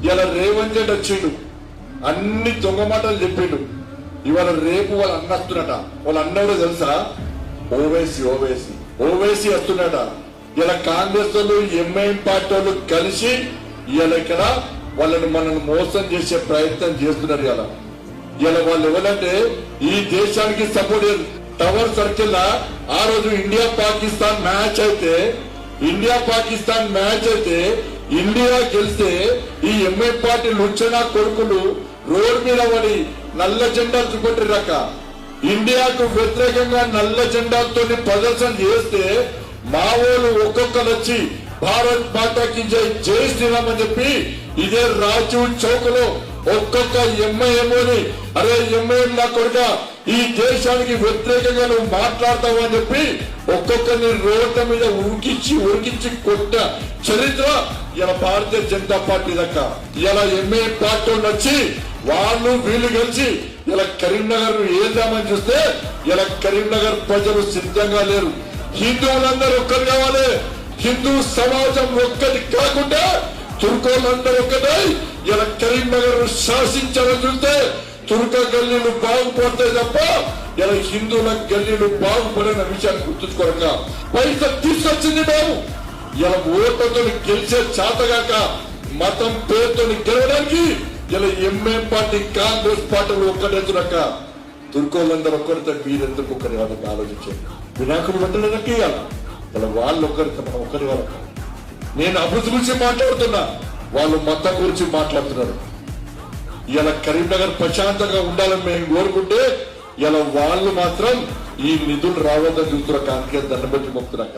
ఇలా రేవంత్ రెడ్డి వచ్చిండు, అన్ని దొంగ మాటలు చెప్పిండు. ఇవాళ రేపు వాళ్ళ అన్న వస్తున్నట. వాళ్ళ అన్నవరో తెలుసా? ఓవైసీ వస్తున్నట. ఇలా కాంగ్రెస్ వాళ్ళు ఎంఐఎం పార్టీ వాళ్ళు కలిసి ఇలా ఇక్కడ వాళ్ళని మనల్ని మోసం చేసే ప్రయత్నం చేస్తున్నారు. ఇలా వాళ్ళు ఎవరంటే ఈ దేశానికి సపోర్ట్. టవర్ సర్కిల్ ఆ రోజు ఇండియా పాకిస్తాన్ మ్యాచ్ అయితే ఇండియా గెలిస్తే ఈ ఎంఐ పార్టీ లుచ్చనా కొడుకులు రోడ్ మీద పడి నల్ల జెండాలు చూపెట్టిరాక ఇండియాకు వ్యతిరేకంగా నల్ల జెండాలతో ప్రదర్శన చేస్తే మా వాళ్ళు ఒక్కొక్కరు వచ్చి భారత్ మాతాకి జై శ్రీరామ్ అని చెప్పి ఇదే రాజీవ్ చౌక్ లో ఒక్కొక్క ఎంఐఎంఓని అరే ఎంఐఎం నా కొడుక ఈ దేశానికి వ్యతిరేకంగా నువ్వు మాట్లాడతావు అని చెప్పి ఒక్కొక్కరిని రోడ్ల మీద ఉరికించి కొట్ట చరిత్ర ఇలా భారతీయ జనతా పార్టీ దాకా. ఇలా ఎంఐ పార్టీ వచ్చి వాళ్ళు వీళ్ళు కలిసి ఇలా కరీంనగర్ ను ఏద్దామని చూస్తే ఇలా కరీంనగర్ ప్రజలు సిద్ధంగా లేరు. హిందువులందరూ ఒక్కరు కావాలి. హిందూ సమాజం ఒక్కటి కాకుండా తుర్కోళ్ళందరూ ఒక్కటై ఇలా కరీంనగర్ శాసించాలని చూస్తే తుర్క గల్లీలు బాగుపడతాయి తప్ప ఇలా హిందువుల గల్లీలు బాగుపడిన విషయాన్ని గుర్తుంచుకోరక పైసా తీసుకొచ్చింది మేము. ఇలా ఓట్లతో గెలిచే చేతగాక మతం పేరుతో గెలవడానికి ఇలా ఎంఐఎం పార్టీ కాంగ్రెస్ పార్టీలు ఒక్కటెత్తునక తుర్కోళ్ళందరూ ఒక్కరితో మీరెందుకు ఒక్కరి వాళ్ళకి ఆలోచించండి. వినాయకుడు పెట్టలేదకి ఇలా వాళ్ళు ఒక్కరితో మనం ఒక్కరి వాళ్ళకి. నేను అభివృద్ధి గురించి మాట్లాడుతున్నా, వాళ్ళు మతం గురించి మాట్లాడుతున్నారు. ఇలా కరీంనగర్ ప్రశాంతంగా ఉండాలని మేము కోరుకుంటే ఇలా వాళ్ళు మాత్రం ఈ నిధులు రావద్దని చూస్తున్నా. కాంగ్రెస్ దండం పెట్టి మొక్కుతున్నాక